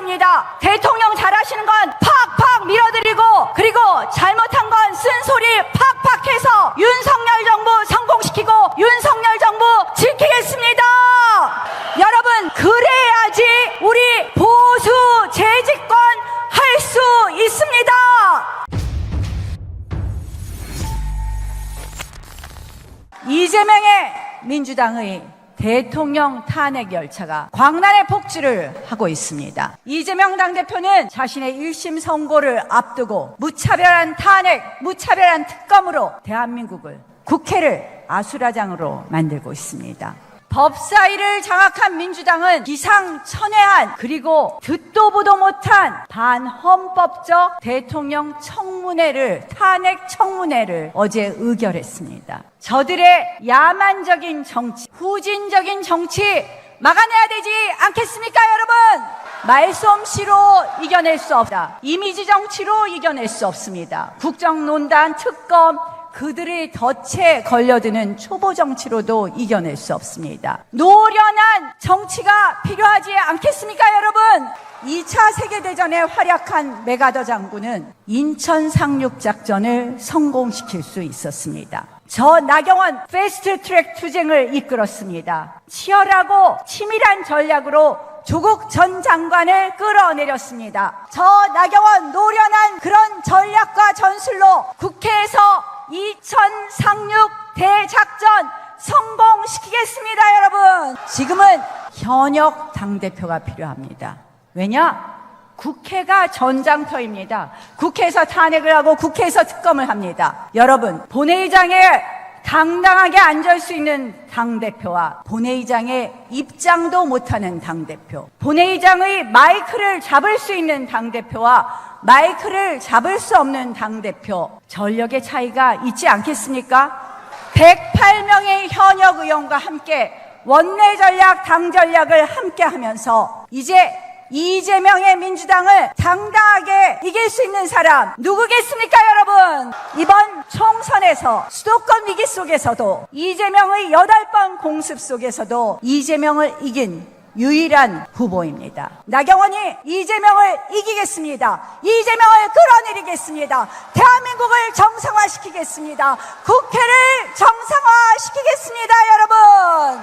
않습니다. 대통령 잘하시는 건 팍팍 밀어드리고, 그리고 잘못한 건 쓴소리 팍팍 해서 윤석열 정부 성공시키고 윤석열 정부 지키겠습니다. 여러분, 그래야지 우리 보수 재집권 할 수 있습니다. 이재명의 민주당의 대통령 탄핵 열차가 광란의 폭주를 하고 있습니다. 이재명 당대표는 자신의 1심 선고를 앞두고 무차별한 탄핵, 무차별한 특검으로 대한민국을, 국회를 아수라장으로 만들고 있습니다. 법사위를 장악한 민주당은 기상천외한, 그리고 듣도 보도 못한 반헌법적 대통령 청문회를, 탄핵 청문회를 어제 의결했습니다. 저들의 야만적인 정치, 후진적인 정치 막아내야 되지 않겠습니까, 여러분? 말솜씨로 이겨낼 수 없다. 이미지 정치로 이겨낼 수 없습니다. 국정농단, 특검, 그들의 덫에 걸려드는 초보 정치로도 이겨낼 수 없습니다. 노련한 정치가 필요하지 않겠습니까, 여러분? 2차 세계대전에 활약한 메가더 장군은 인천 상륙작전을 성공시킬 수 있었습니다. 저 나경원 패스트트랙 투쟁을 이끌었습니다. 치열하고 치밀한 전략으로 조국 전 장관을 끌어내렸습니다. 저 나경원 노련한 그런 전략과 전술로 국회에서 2000 상륙 대작전 성공시키겠습니다, 여러분. 지금은 현역 당대표가 필요합니다. 왜냐? 국회가 전장터입니다. 국회에서 탄핵을 하고 국회에서 특검을 합니다. 여러분, 본회의장에 당당하게 앉을 수 있는 당대표와 본회의장에 입장도 못하는 당대표, 본회의장의 마이크를 잡을 수 있는 당대표와 마이크를 잡을 수 없는 당대표, 전력의 차이가 있지 않겠습니까? 108명의 현역 의원과 함께 원내 전략, 당 전략을 함께 하면서 이제 이재명의 민주당을 당당하게 이길 수 있는 사람 누구겠습니까, 여러분? 이번 총선에서 수도권 위기 속에서도, 이재명의 8번 공습 속에서도 이재명을 이긴 유일한 후보입니다. 나경원이 이재명을 이기겠습니다. 이재명을 끌어내리겠습니다. 대한민국을 정상화시키겠습니다. 국회를 정상화시키겠습니다,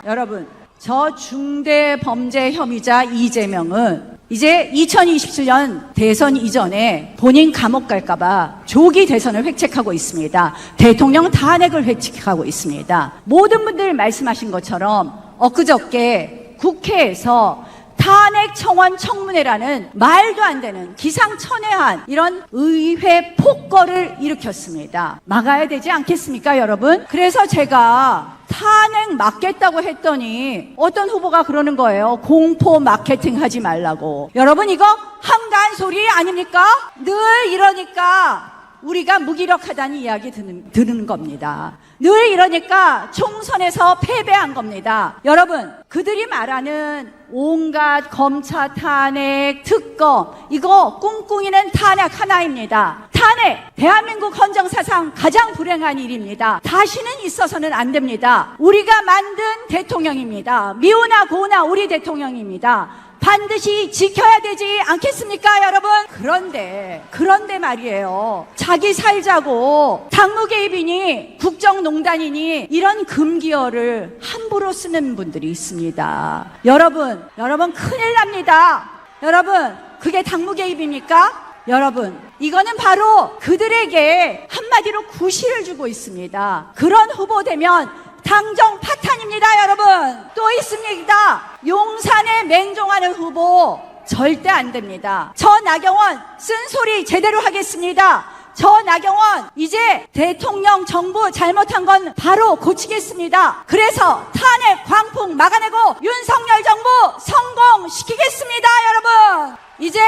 여러분. 저 중대 범죄 혐의자 이재명은 이제 2027년 대선 이전에 본인 감옥 갈까봐 조기 대선을 획책하고 있습니다. 대통령 탄핵을 획책하고 있습니다. 모든 분들 말씀하신 것처럼 엊그저께 국회에서 탄핵 청원 청문회라는 말도 안 되는 기상천외한 이런 의회 폭거를 일으켰습니다. 막아야 되지 않겠습니까, 여러분? 그래서 제가 탄핵 막겠다고 했더니 어떤 후보가 그러는 거예요. 공포 마케팅 하지 말라고. 여러분, 이거 한가한 소리 아닙니까? 늘 이러니까 우리가 무기력하다는 이야기 듣는 겁니다. 늘 이러니까 총선에서 패배한 겁니다. 여러분, 그들이 말하는 온갖 검찰 탄핵, 특검, 이거 꿍꿍이는 탄핵 하나입니다. 탄핵, 대한민국 헌정사상 가장 불행한 일입니다. 다시는 있어서는 안 됩니다. 우리가 만든 대통령입니다. 미우나 고우나 우리 대통령입니다. 반드시 지켜야 되지 않겠습니까, 여러분? 그런데 말이에요. 자기 살자고 당무개입이니 국정농단이니 이런 금기어를 함부로 쓰는 분들이 있습니다. 여러분 큰일 납니다. 여러분, 그게 당무개입입니까? 여러분, 이거는 바로 그들에게 한마디로 구실을 주고 있습니다. 그런 후보 되면 당정 파탄입니다, 여러분. 또 있습니다. 용산에 맹종하는 후보 절대 안 됩니다. 저 나경원 쓴소리 제대로 하겠습니다. 저 나경원 이제 대통령 정부 잘못한 건 바로 고치겠습니다. 그래서 탄핵 광풍 막아내고 윤석열 정부 성공시키겠습니다, 여러분. 이제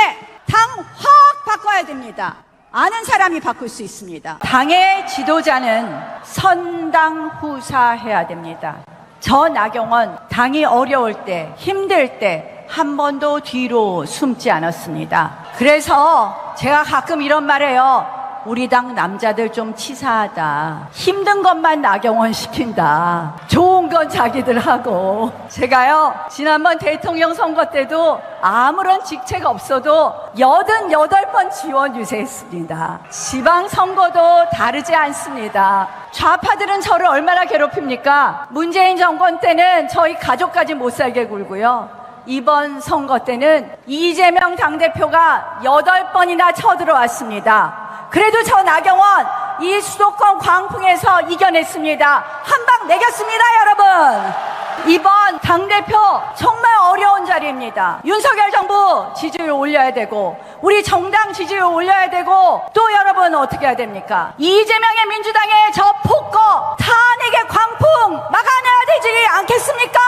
당 확 바꿔야 됩니다. 아는 사람이 바꿀 수 있습니다. 당의 지도자는 선당후사해야 됩니다. 저 나경원 당이 어려울 때, 힘들 때 한 번도 뒤로 숨지 않았습니다. 그래서 제가 가끔 이런 말 해요. 우리 당 남자들 좀 치사하다. 힘든 것만 나경원 시킨다. 좋은 건 자기들 하고. 제가요, 지난번 대통령 선거 때도 아무런 직책 없어도 88번 지원 유세했습니다. 지방선거도 다르지 않습니다. 좌파들은 저를 얼마나 괴롭힙니까? 문재인 정권 때는 저희 가족까지 못 살게 굴고요. 이번 선거 때는 이재명 당대표가 8번이나 쳐들어왔습니다. 그래도 저 나경원 이 수도권 광풍에서 이겨냈습니다. 한 방 내겼습니다, 여러분. 이번 당대표 정말 어려운 자리입니다. 윤석열 정부 지지율 올려야 되고, 우리 정당 지지율 올려야 되고, 또 여러분 어떻게 해야 됩니까? 이재명의 민주당의 저 폭거 탄핵의 광풍 막아내야 되지 않겠습니까?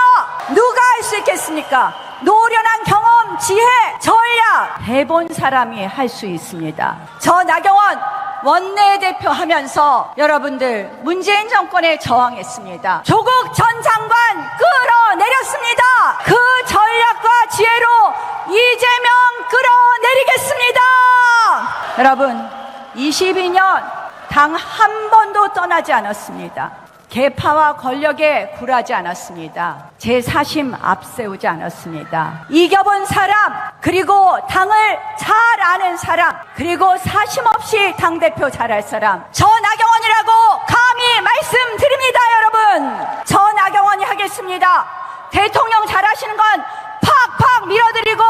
누가 할 수 있겠습니까? 노련한 경험, 지혜, 전략 해본 사람이 할 수 있습니다. 저 나경원 원내대표 하면서 여러분들 문재인 정권에 저항했습니다. 조국 전 장관 끌어내렸습니다. 그 전략과 지혜로 이재명 끌어내리겠습니다. 여러분, 22년 당 한 번도 떠나지 않았습니다. 계파와 권력에 굴하지 않았습니다. 제 사심 앞세우지 않았습니다. 이겨본 사람, 그리고 당을 잘 아는 사람, 그리고 사심 없이 당대표 잘할 사람, 저 나경원이라고 감히 말씀드립니다, 여러분. 저 나경원이 하겠습니다. 대통령 잘하시는 건 팍팍 밀어드리고